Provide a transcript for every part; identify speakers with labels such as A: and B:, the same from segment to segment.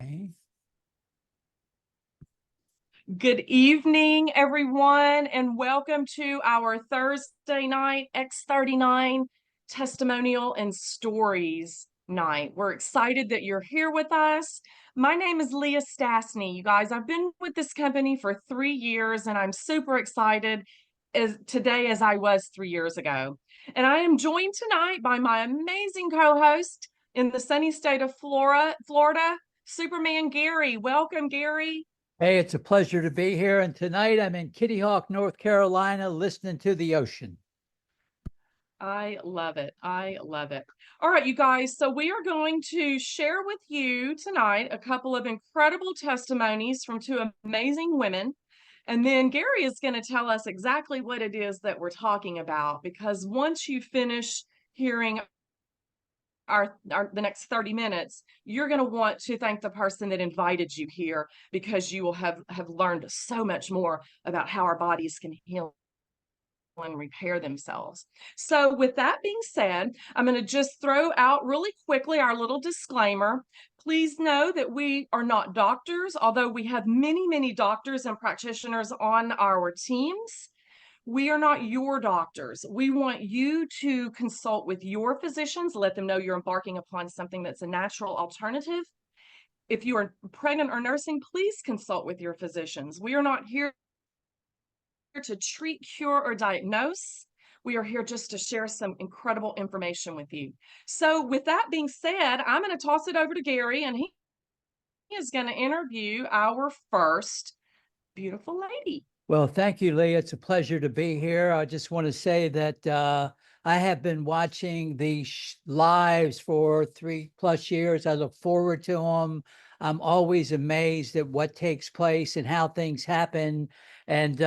A: Okay.
B: Good evening, everyone, and welcome to our Thursday night X39 Testimonial and Stories night. We're excited that you're here with us. My name is Leah Stasney. You guys, I've been with this company for 3 years, and I'm super excited today as I was 3 years ago. And I am joined tonight by my amazing co-host in the sunny state of Florida, Superman Gary. Welcome, Gary.
A: Hey, it's a pleasure to be here. And tonight I'm in Kitty Hawk, North Carolina, listening to the ocean.
B: I love it. I love it. All right, you guys. So we are going to share with you tonight a couple of incredible testimonies from two amazing women. And then Gary is going to tell us exactly what it is that we're talking about, because once you finish hearing the next 30 minutes, you're going to want to thank the person that invited you here, because you will have learned so much more about how our bodies can heal and repair themselves. So with that being said, I'm going to just throw out really quickly our little disclaimer. Please know that we are not doctors, although we have many doctors and practitioners on our teams. We are not your doctors. We want you to consult with your physicians, let them know you're embarking upon something that's a natural alternative. If you are pregnant or nursing, please consult with your physicians. We are not here to treat, cure, or diagnose. We are here just to share some incredible information with you. So with that being said, I'm going to toss it over to Gary, and he is going to interview our first beautiful lady.
A: Well, thank you, Leah. It's a pleasure to be here. I just want to say that I have been watching these lives for 3+ years. I look forward to them. I'm always amazed at what takes place and how things happen. And,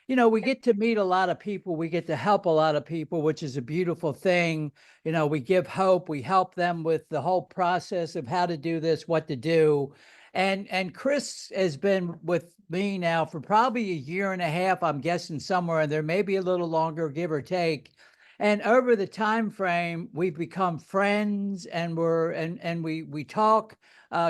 A: we get to meet a lot of people. We get to help a lot of people, which is a beautiful thing. We give hope. We help them with the whole process of how to do this, what to do. And Chris has been with me now for probably a year and a half, I'm guessing somewhere in there, maybe a little longer, give or take. And over the time frame, we've become friends, and we talk.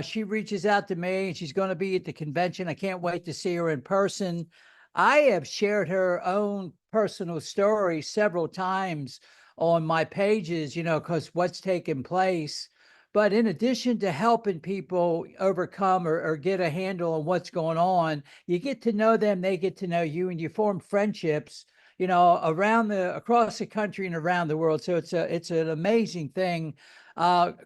A: She reaches out to me, and she's going to be at the convention. I can't wait to see her in person. I have shared her own personal story several times on my pages, because what's taken place. But in addition to helping people overcome or get a handle on what's going on, you get to know them, they get to know you, and you form friendships, across the country and around the world. So it's an amazing thing.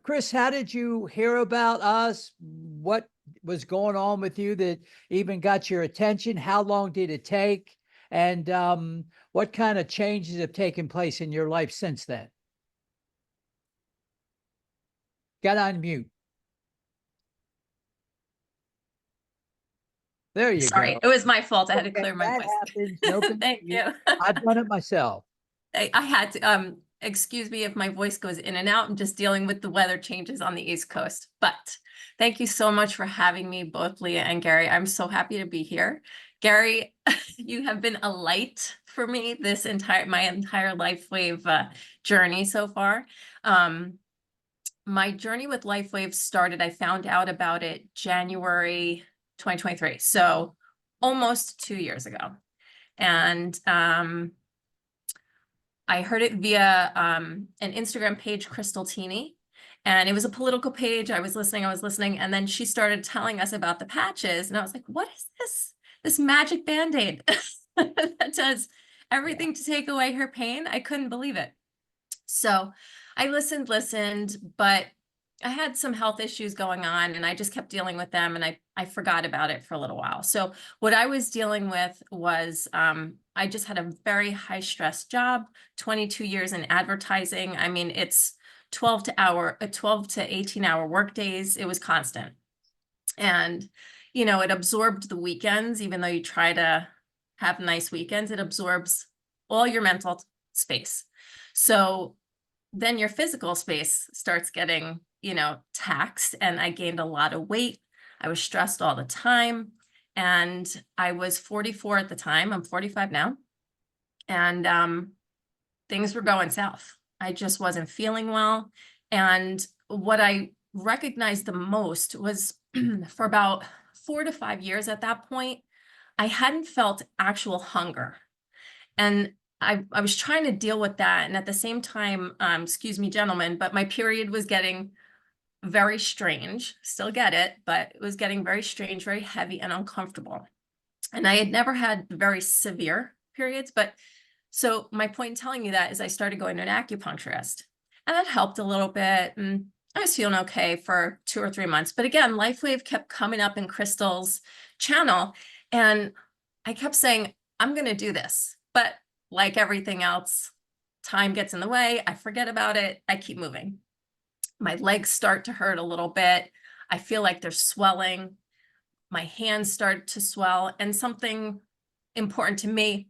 A: Chris, how did you hear about us? What was going on with you that even got your attention? How long did it take? And what kind of changes have taken place in your life since then? Got on mute. There you
C: Sorry,
A: go.
C: it was my fault. I had to clear my
A: That
C: voice.
A: happens. No big
C: Thank you.
A: I've done it myself.
C: I had to, excuse me if my voice goes in and out. I'm just dealing with the weather changes on the East Coast. But thank you so much for having me, both Leah and Gary. I'm so happy to be here. Gary, you have been a light for me my entire LifeWave journey so far. My journey with LifeWave started, I found out about it January 2023, so almost 2 years ago. And I heard it via an Instagram page, Crystal Teeny, and it was a political page. I was listening, and then she started telling us about the patches, and I was like, what is this magic Band-Aid that does everything to take away her pain? I couldn't believe it. So I listened, but I had some health issues going on, and I just kept dealing with them, and I forgot about it for a little while. So what I was dealing with was I just had a very high stress job, 22 years in advertising. I mean, it's 12 to 18 hour work days. It was constant. And, it absorbed the weekends. Even though you try to have nice weekends, it absorbs all your mental space. So then your physical space starts getting, taxed, and I gained a lot of weight. I was stressed all the time, and I was 44 at the time. I'm 45 now, and things were going south. I just wasn't feeling well. And what I recognized the most was for about 4 to 5 years at that point, I hadn't felt actual hunger. And I was trying to deal with that. And at the same time, excuse me, gentlemen, but my period was getting very strange. Still get it, but it was getting very strange, very heavy and uncomfortable. And I had never had very severe periods, but so my point in telling you that is I started going to an acupuncturist, and that helped a little bit. And I was feeling okay for 2 or 3 months. But again, LifeWave kept coming up in Crystal's channel, and I kept saying, I'm going to do this. But like everything else, time gets in the way. I forget about it. I keep moving. My legs start to hurt a little bit. I feel like they're swelling. My hands start to swell. And something important to me,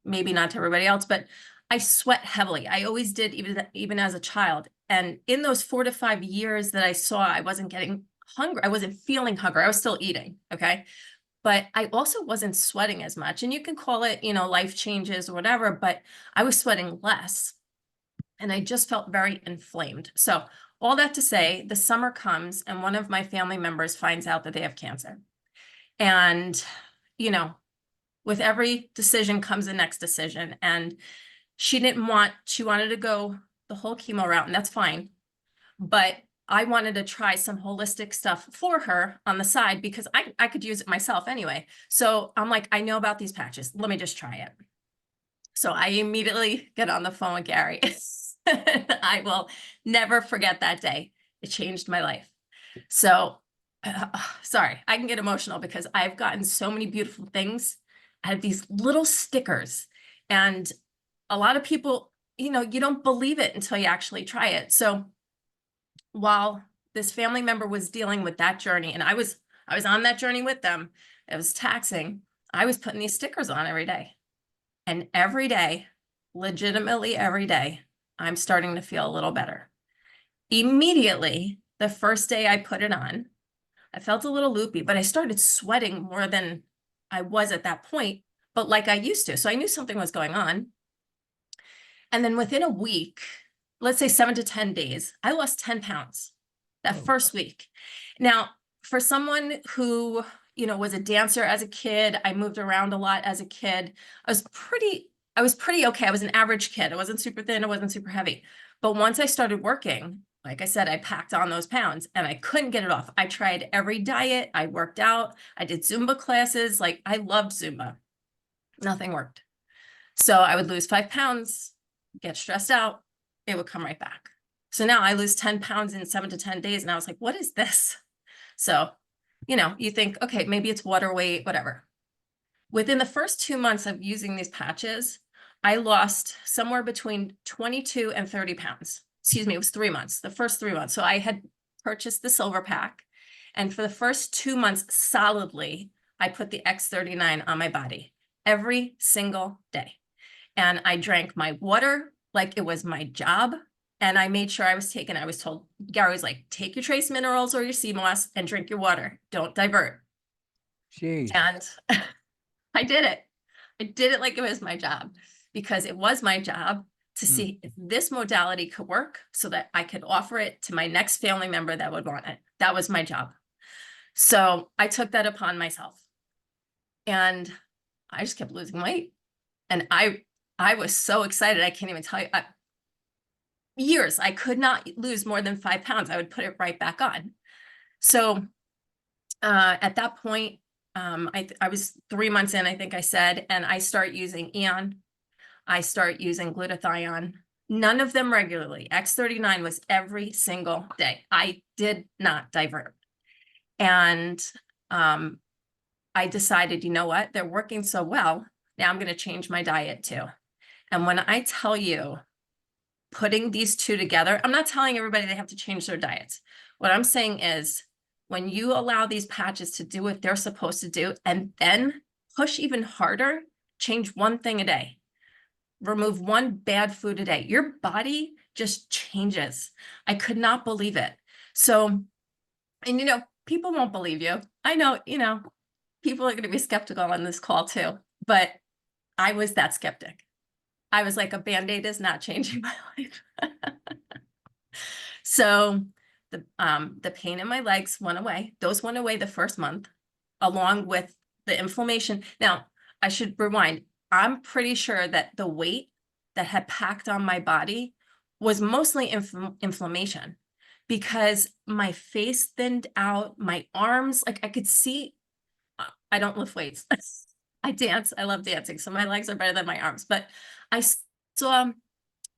C: maybe not to everybody else, but I sweat heavily. I always did, even as a child. And in those 4 to 5 years that I saw, I wasn't getting hungry. I wasn't feeling hunger. I was still eating. Okay. But I also wasn't sweating as much. And you can call it, life changes or whatever, but I was sweating less. And I just felt very inflamed. So all that to say, the summer comes and one of my family members finds out that they have cancer. And, with every decision comes the next decision. And she wanted to go the whole chemo route, and that's fine. But I wanted to try some holistic stuff for her on the side because I could use it myself anyway. So I'm like, I know about these patches. Let me just try it. So I immediately get on the phone with Gary. I will never forget that day. It changed my life. So sorry, I can get emotional because I've gotten so many beautiful things out of these little stickers. And a lot of people, you don't believe it until you actually try it. So while this family member was dealing with that journey, and I was on that journey with them, it was taxing. I was putting these stickers on every day. And every day, legitimately every day, I'm starting to feel a little better. Immediately, the first day I put it on, I felt a little loopy, but I started sweating more than I was at that point, but like I used to. So I knew something was going on. And then within a week, let's say 7 to 10 days, I lost 10 pounds that first week. Now, for someone who, was a dancer as a kid, I moved around a lot as a kid. I was pretty okay. I was an average kid. I wasn't super thin. I wasn't super heavy. But once I started working, like I said, I packed on those pounds and I couldn't get it off. I tried every diet. I worked out. I did Zumba classes. Like I loved Zumba. Nothing worked. So I would lose 5 pounds, get stressed out. It would come right back. So now I lose 10 pounds in 7 to 10 days. And I was like, what is this? So, you think, okay, maybe it's water weight, whatever. Within the first 2 months of using these patches, I lost somewhere between 22 and 30 pounds. Excuse me, it was 3 months, the first 3 months. So I had purchased the silver pack. And for the first 2 months solidly, I put the X39 on my body every single day. And I drank my water like it was my job. And I made sure I was told, Gary was like, take your trace minerals or your sea moss and drink your water. Don't divert.
A: Jeez.
C: And I did it. I did it like it was my job because it was my job to see if this modality could work so that I could offer it to my next family member that would want it. That was my job. So I took that upon myself and I just kept losing weight. And I was so excited. I can't even tell you. Years, I could not lose more than 5 pounds. I would put it right back on. So at that point, I was 3 months in, I think I said, and I start using Aeon. I start using Glutathione. None of them regularly. X39 was every single day. I did not divert. And I decided, you know what? They're working so well. Now I'm going to change my diet too. And when I tell you, putting these two together, I'm not telling everybody they have to change their diets. What I'm saying is when you allow these patches to do what they're supposed to do and then push even harder, change one thing a day, remove one bad food a day, your body just changes. I could not believe it. So, and people won't believe you. I know, people are going to be skeptical on this call too, but I was that skeptic. I was like, a Band-Aid is not changing my life. So The pain in my legs went away. Those went away the first month, along with the inflammation. Now, I should rewind. I'm pretty sure that the weight that had packed on my body was mostly inflammation, because my face thinned out, my arms, like I could see, I don't lift weights. I dance. I love dancing. So my legs are better than my arms, but I saw,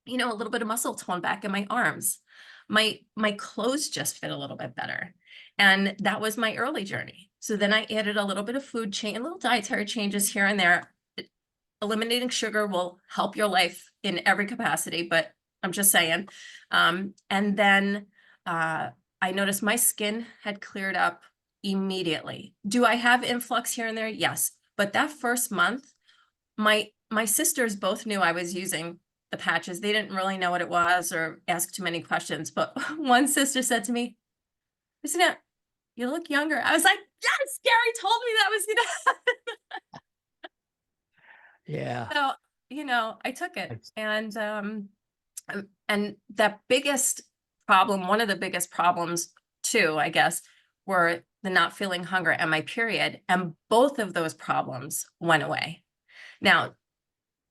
C: you know, a little bit of muscle tone back in my arms. My clothes just fit a little bit better. And that was my early journey. So then I added a little bit of food change, little dietary changes here and there. Eliminating sugar will help your life in every capacity, but I'm just saying. And then I noticed my skin had cleared up immediately. Do I have influx here and there? Yes. But that first month, my sisters both knew I was using the patches. They didn't really know what it was or ask too many questions. But one sister said to me, "Christina, you look younger." I was like, yes, Gary told me that was gonna
A: Yeah.
C: So, you know, I took it. And that biggest problem, one of the biggest problems too, I guess, were the not feeling hunger and my period. And both of those problems went away. Now,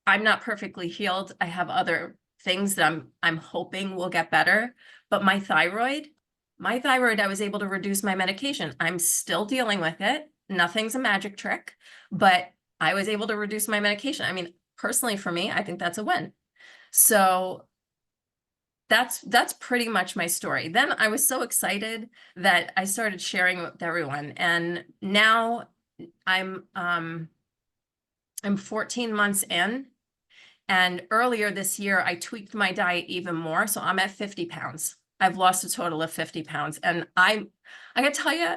C: I'm not perfectly healed. I have other things that I'm hoping will get better, but my thyroid, I was able to reduce my medication. I'm still dealing with it. Nothing's a magic trick, but I was able to reduce my medication. I mean, personally for me, I think that's a win. So that's pretty much my story. Then I was so excited that I started sharing with everyone. And now I'm 14 months in. And earlier this year, I tweaked my diet even more. So I'm at 50 pounds. I've lost a total of 50 pounds. And I gotta tell you,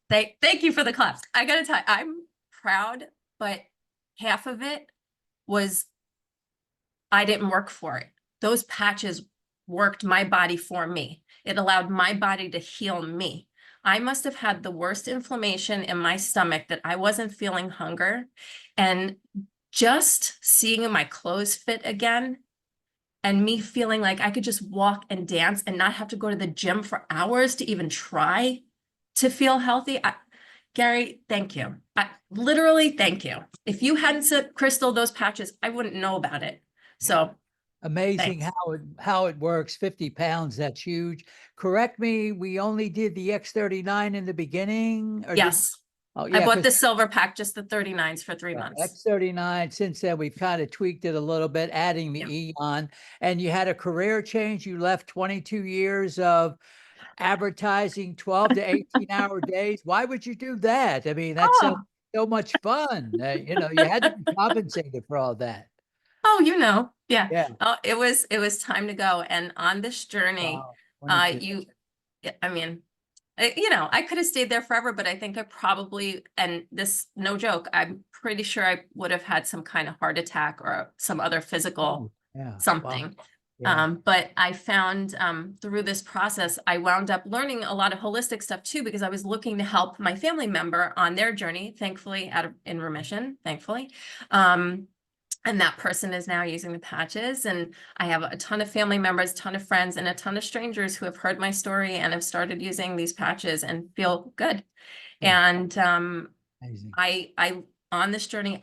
C: thank you for the claps. I gotta tell you, I'm proud, but half of it was I didn't work for it. Those patches worked my body for me. It allowed my body to heal me. I must have had the worst inflammation in my stomach that I wasn't feeling hunger. And just seeing my clothes fit again and me feeling like I could just walk and dance and not have to go to the gym for hours to even try to feel healthy. Gary, thank you. Literally, thank you. If you hadn't said, Crystal, those patches, I wouldn't know about it. So
A: Amazing
C: thanks.
A: how it works. 50 pounds, that's huge. Correct me, we only did the X39 in the beginning? Or
C: Yes.
A: Oh,
C: I
A: yeah,
C: bought the silver pack, just the 39s for 3 months.
A: X39. Since then, we've kind of tweaked it a little bit, adding the Aeon. And you had a career change. You left 22 years of advertising 12 to 18-hour days. Why would you do that? I mean, that's
C: Oh,
A: so much fun. You know, you had to be compensated for all that.
C: oh, you know, yeah.
A: Yeah.
C: Oh, it was time to go. And on this journey,
A: Wow. 22.
C: I mean, you know, I could have stayed there forever, but I think I probably, and this, no joke, I'm pretty sure I would have had some kind of heart attack or some other physical
A: Yeah. Wow.
C: something.
A: Yeah.
C: But I found through this process, I wound up learning a lot of holistic stuff too, because I was looking to help my family member on their journey, thankfully in remission, thankfully. And that person is now using the patches. And I have a ton of family members, a ton of friends, and a ton of strangers who have heard my story and have started using these patches and feel good.
A: Yeah.
C: And
A: Amazing.
C: I on this journey,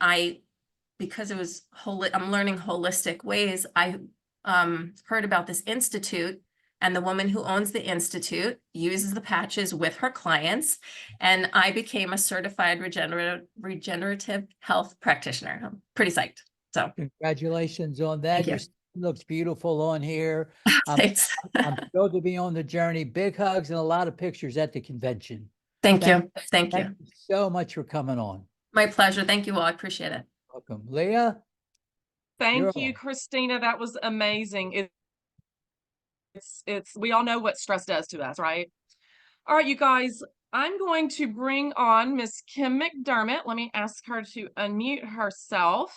C: because it was I'm learning holistic ways. I heard about this institute, and the woman who owns the institute uses the patches with her clients, and I became a certified regenerative health practitioner. I'm pretty psyched. So
A: Congratulations on that.
C: thank you.
A: Your skin looks beautiful on here.
C: Thanks.
A: I'm thrilled to be on the journey. Big hugs and a lot of pictures at the convention.
C: Thank you. Thank you.
A: Thank you so much for coming on.
C: My pleasure. Thank you all. I appreciate it.
A: Welcome. Leah?
B: Thank you,
A: on.
B: Christina. That was amazing. We all know what stress does to us, right? All right, you guys, I'm going to bring on Miss Kim McDermott. Let me ask her to unmute herself.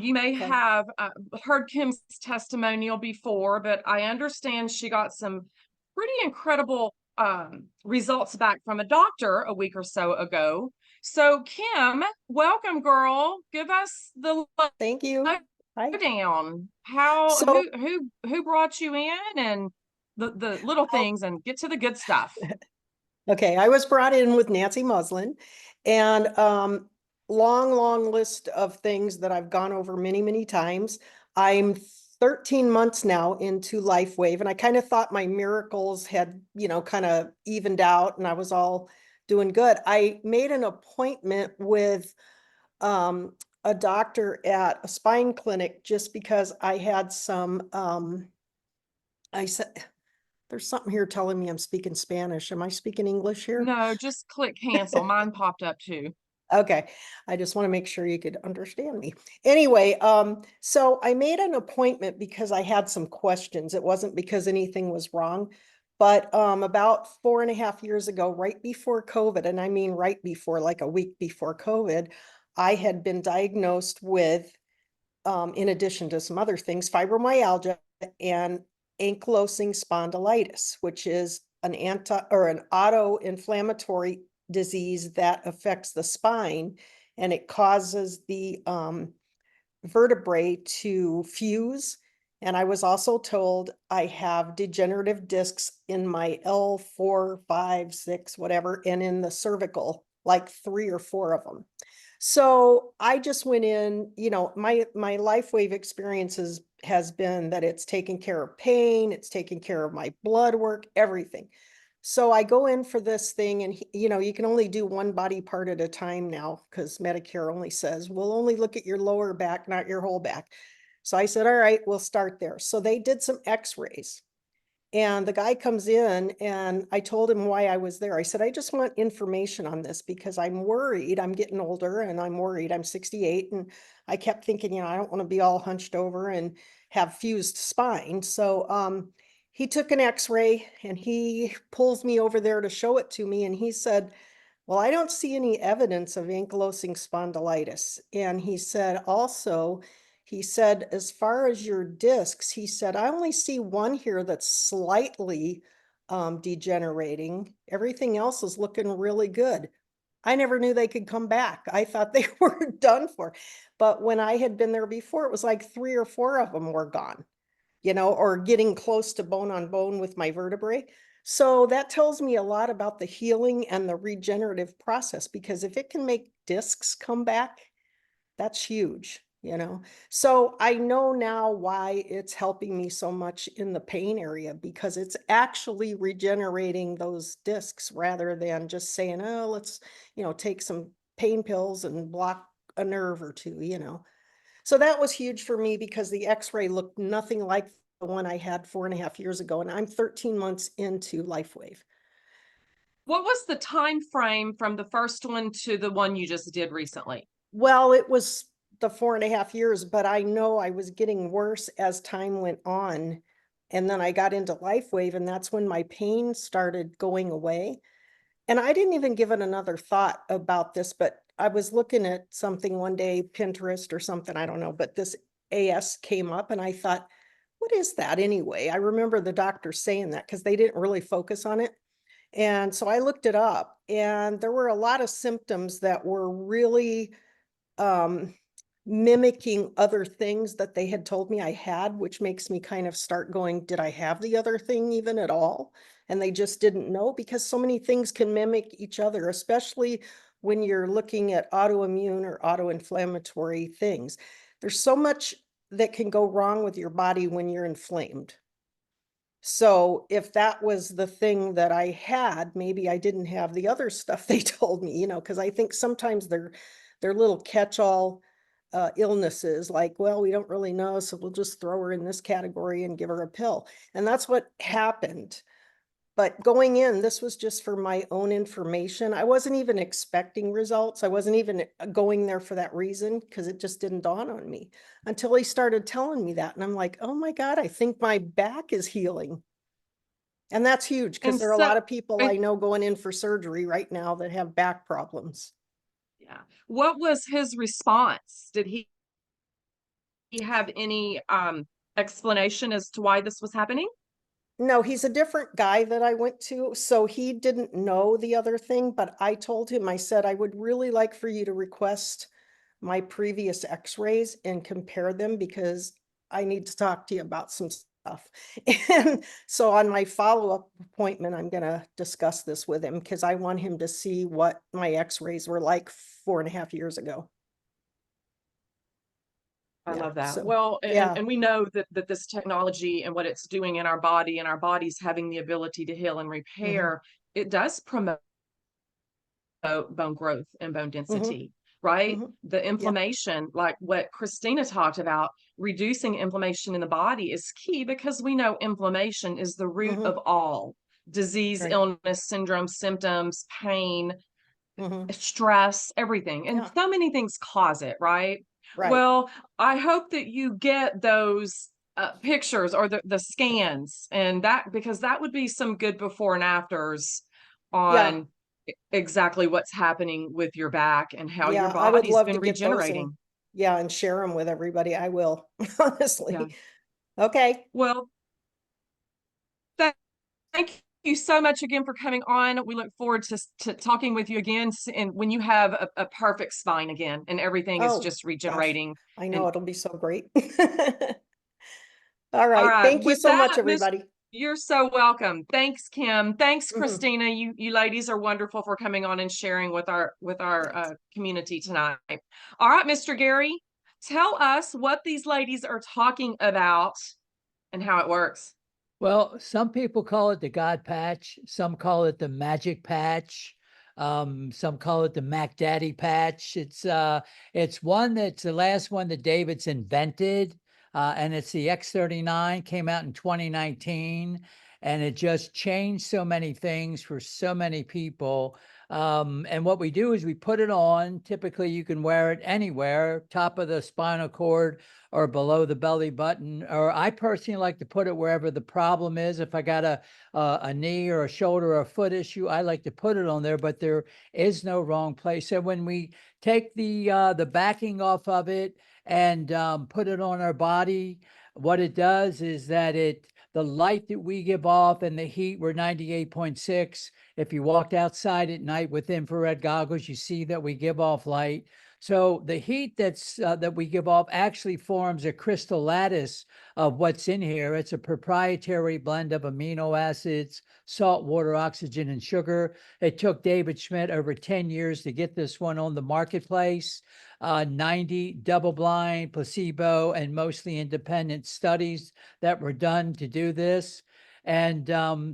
B: You may have heard Kim's testimonial before, but I understand she got some pretty incredible results back from a doctor a week or so ago. So Kim, welcome, girl. Give us the
D: Thank you. Hi.
B: down. Who brought you in, and the little things and get to the good stuff.
D: Okay, I was brought in with Nancy Muslin, and long list of things that I've gone over many times. I'm 13 months now into LifeWave, and I kind of thought my miracles had, kind of evened out and I was all doing good. I made an appointment with a doctor at a spine clinic just because I had some, I said, there's something here telling me I'm speaking Spanish. Am I speaking English here?
B: No, just click cancel. Mine popped up too.
D: Okay, I just want to make sure you could understand me. Anyway, so I made an appointment because I had some questions. It wasn't because anything was wrong. But about 4.5 years ago, right before COVID, and I mean right before, like a week before COVID, I had been diagnosed with, in addition to some other things, fibromyalgia and ankylosing spondylitis, which is an auto-inflammatory disease that affects the spine, and it causes the vertebrae to fuse. And I was also told I have degenerative discs in my L4, 5, 6, whatever, and in the cervical, like 3 or 4 of them. So I just went in, my LifeWave experiences has been that it's taken care of pain, it's taken care of my blood work, everything. So I go in for this thing, and you can only do one body part at a time now because Medicare only says we'll only look at your lower back, not your whole back. So I said, all right, we'll start there. So they did some x-rays. And the guy comes in, and I told him why I was there. I said, I just want information on this because I'm worried. I'm getting older and I'm worried. I'm 68. And I kept thinking, I don't want to be all hunched over and have fused spine. So he took an x-ray and he pulls me over there to show it to me. And he said, well, I don't see any evidence of ankylosing spondylitis. And he said also, as far as your discs, he said, I only see one here that's slightly degenerating. Everything else is looking really good. I never knew they could come back. I thought they were done for. But when I had been there before, it was like 3 or 4 of them were gone, or getting close to bone on bone with my vertebrae. So that tells me a lot about the healing and the regenerative process, because if it can make discs come back, that's huge. So I know now why it's helping me so much in the pain area, because it's actually regenerating those discs rather than just saying, oh, let's, take some pain pills and block a nerve or two. So that was huge for me because the x-ray looked nothing like the one I had 4.5 years ago, and I'm 13 months into LifeWave.
B: What was the time frame from the first one to the one you just did recently?
D: Well, it was the 4.5 years, but I know I was getting worse as time went on. And then I got into LifeWave, and that's when my pain started going away. And I didn't even give it another thought about this, but I was looking at something one day, Pinterest or something, I don't know, but this AS came up and I thought, what is that anyway? I remember the doctor saying that because they didn't really focus on it. And so I looked it up, and there were a lot of symptoms that were really um, mimicking other things that they had told me I had, which makes me kind of start going, did I have the other thing even at all? And they just didn't know, because so many things can mimic each other, especially when you're looking at autoimmune or auto-inflammatory things. There's so much that can go wrong with your body when you're inflamed. So if that was the thing that I had, maybe I didn't have the other stuff they told me, because I think sometimes they're little catch-all illnesses, like, well, we don't really know, so we'll just throw her in this category and give her a pill. And that's what happened. But going in, this was just for my own information. I wasn't even expecting results. I wasn't even going there for that reason, because it just didn't dawn on me until he started telling me that. And I'm like, oh my God, I think my back is healing. And that's huge, because
B: And
D: there are a
B: so-
D: lot of people I know going in for surgery right now that have back problems.
B: Yeah. What was his response? Did he have any explanation as to why this was happening?
D: No, he's a different guy that I went to. So he didn't know the other thing, but I told him, I said, I would really like for you to request my previous x-rays and compare them, because I need to talk to you about some stuff. stuff. And so on my follow-up appointment, I'm gonna discuss this with him because I want him to see what my x-rays were like 4.5 years ago.
B: I
D: Yeah,
B: love that.
D: so,
B: Well,
D: yeah.
B: and we know that this technology and what it's doing in our body and our bodies having the ability to heal and repair, it does promote bone growth and bone density, right? The
D: Yeah.
B: inflammation, like what Christina talked about, reducing inflammation in the body is key because we know inflammation is the root of all disease,
D: Right.
B: illness, syndrome, symptoms, pain,
D: Mhm.
B: stress, everything. And
D: Yeah.
B: so many things cause it, right?
D: Right.
B: Well, I hope that you get those pictures or the scans and that, because that would be some good before and afters
D: Yeah.
B: on exactly what's happening with your back and how your
D: Yeah, I would
B: body's
D: love to
B: been
D: get those and
B: regenerating.
D: yeah, and share them with everybody. I will,
B: Yeah.
D: honestly. Okay.
B: Well, th- thank you so much again for coming on. We look forward to talking with you again and when you have a perfect spine again and everything is
D: Oh,
B: just
D: gosh,
B: regenerating.
D: I
B: And
D: know it'll be so great. All
B: all
D: right.
B: right,
D: Thank you
B: with
D: so much,
B: that, Miss,
D: everybody.
B: you're so welcome. Thanks, Kim. Thanks,
D: Mhm.
B: Christina. You ladies are wonderful for coming on and sharing with our community tonight. All right, Mr. Gary, tell us what these ladies are talking about and how it works.
A: Well, some people call it the God patch. Some call it the magic patch. Some call it the Mac Daddy patch. It's one that's the last one that David's invented. And it's the X39, came out in 2019, and it just changed so many things for so many people. And what we do is we put it on. Typically, you can wear it anywhere, top of the spinal cord or below the belly button, or I personally like to put it wherever the problem is. If I got a knee or a shoulder or a foot issue, I like to put it on there, but there is no wrong place. So when we take the backing off of it and put it on our body, what it does is that the light that we give off and the heat, we're 98.6. If you walked outside at night with infrared goggles, you see that we give off light. So the heat that we give off actually forms a crystal lattice of what's in here. It's a proprietary blend of amino acids, salt, water, oxygen, and sugar. It took David Schmidt over 10 years to get this one on the marketplace. 90 double-blind, placebo, and mostly independent studies that were done to do this. And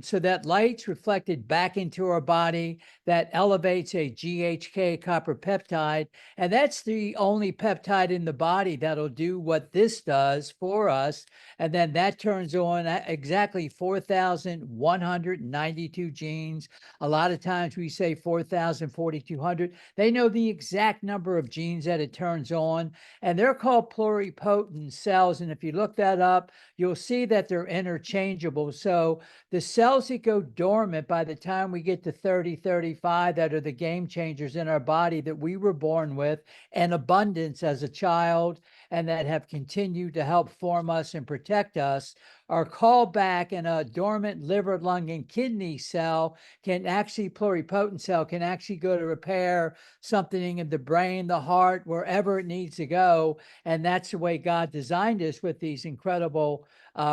A: so that light's reflected back into our body, that elevates a GHK copper peptide. And that's the only peptide in the body that'll do what this does for us. And then that turns on exactly 4,192 genes. A lot of times we say 4,200. They know the exact number of genes that it turns on, and they're called pluripotent cells. And if you look that up, you'll see that they're interchangeable. So the cells that go dormant by the time we get to 30, 35, that are the game changers in our body that we were born with in abundance as a child and that have continued to help form us and protect us, are called back, and a dormant liver, lung, and kidney cell pluripotent cell can actually go to repair something in the brain, the heart, wherever it needs to go. And that's the way God designed us, with these incredible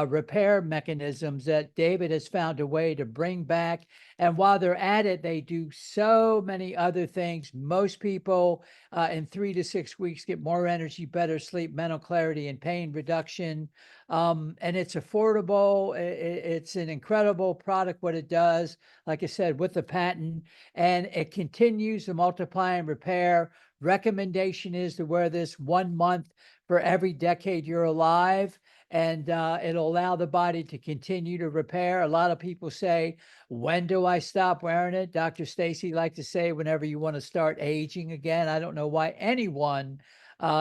A: repair mechanisms that David has found a way to bring back. And while they're at it, they do so many other things. Most people in 3 to 6 weeks get more energy, better sleep, mental clarity, and pain reduction. And it's affordable. It's an incredible product, what it does, like I said, with the patent, and it continues to multiply and repair. Recommendation is to wear this 1 month for every decade you're alive, and it'll allow the body to continue to repair. A lot of people say, when do I stop wearing it? Dr. Stacy liked to say, whenever you want to start aging again. I don't know why anyone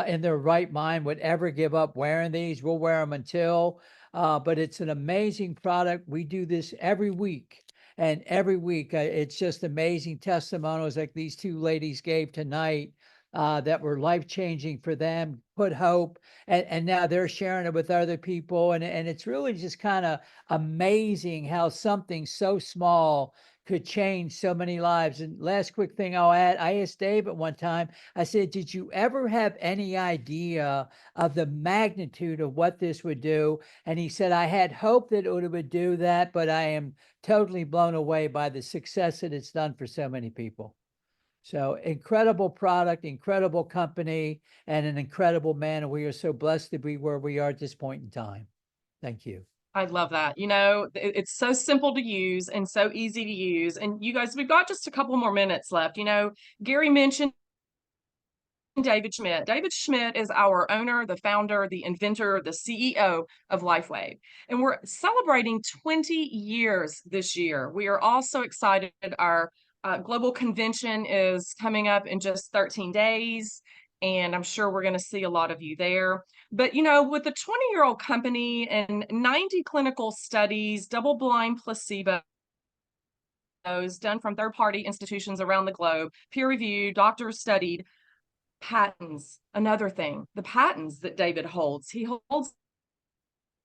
A: in their right mind would ever give up wearing these. We'll wear them until, but it's an amazing product. We do this every week. And every week, it's just amazing testimonials like these two ladies gave tonight that were life-changing for them, put hope, and now they're sharing it with other people. And it's really just kind of amazing how something so small could change so many lives. And last quick thing I'll add, I asked David one time, I said, did you ever have any idea of the magnitude of what this would do? And he said, I had hoped that it would do that, but I am totally blown away by the success that it's done for so many people. So incredible product, incredible company, and an incredible man. And we are so blessed to be where we are at this point in time. Thank you.
B: I love that. You know, it's so simple to use and so easy to use. And you guys, we've got just a couple more minutes left. You know, Gary mentioned David Schmidt. David Schmidt is our owner, the founder, the inventor, the CEO of LifeWave. And we're celebrating 20 years this year. We are also excited. Our global convention is coming up in just 13 days. And I'm sure we're going to see a lot of you there. But, you know, with a 20-year-old company and 90 clinical studies, double-blind placebo done from third-party institutions around the globe, peer-reviewed, doctors studied, patents, another thing, the patents that David holds. He holds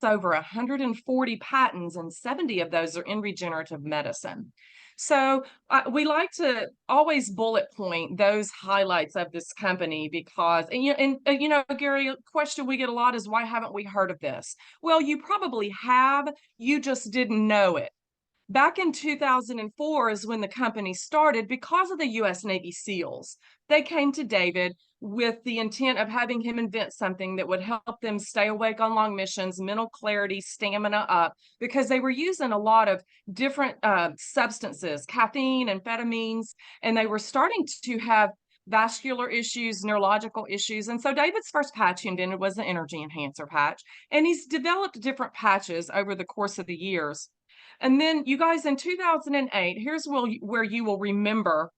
B: over 140 patents, and 70 of those are in regenerative medicine. So we like to always bullet point those highlights of this company because, you know, Gary, a question we get a lot is, why haven't we heard of this? Well, you probably have, you just didn't know it. Back in 2004 is when the company started because of the U.S. Navy SEALs. They came to David with the intent of having him invent something that would help them stay awake on long missions, mental clarity, stamina up, because they were using a lot of different substances, caffeine, amphetamines, and they were starting to have vascular issues, neurological issues. And so David's first patch he invented was the energy enhancer patch. And he's developed different patches over the course of the years. And then you guys, in 2008, here's where you will remember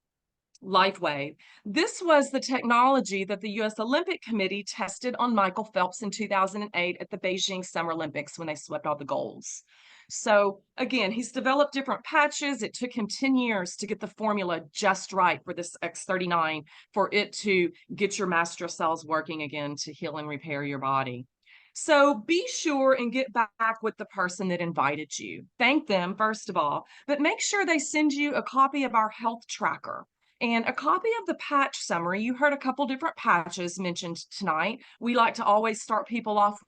B: LifeWave. This was the technology that the U.S. Olympic Committee tested on Michael Phelps in 2008 at the Beijing Summer Olympics when they swept all the golds. So again, he's developed different patches. It took him 10 years to get the formula just right for this X39, for it to get your master cells working again to heal and repair your body. So be sure and get back with the person that invited you. Thank them, first of all, but make sure they send you a copy of our health tracker and a copy of the patch summary. You heard a couple different patches mentioned tonight. We like to always start people off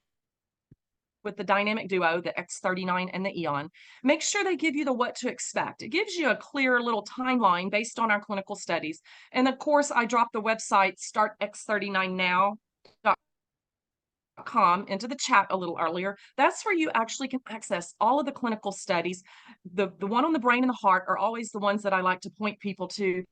B: with the dynamic duo, the X39 and the Aeon. Make sure they give you the what to expect. It gives you a clear little timeline based on our clinical studies. And of course, I dropped the website startx39now.com into the chat a little earlier. That's where you actually can access all of the clinical studies. The one on the brain and the heart are always the ones that I like to point people to,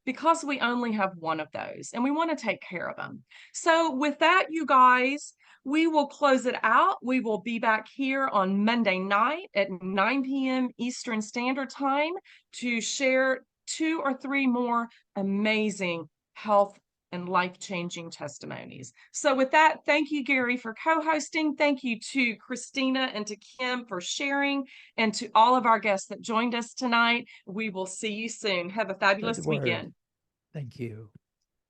B: because we only have one of those and we want to take care of them. So with that, you guys, we will close it out. We will be back here on Monday night at 9 p.m. Eastern Standard Time to share 2 or 3 more amazing health and life-changing testimonies. So with that, thank you, Gary, for co-hosting. Thank you to Christina and to Kim for sharing, and to all of our guests that joined us tonight. We will see you soon. Have a fabulous weekend.
A: Thank you.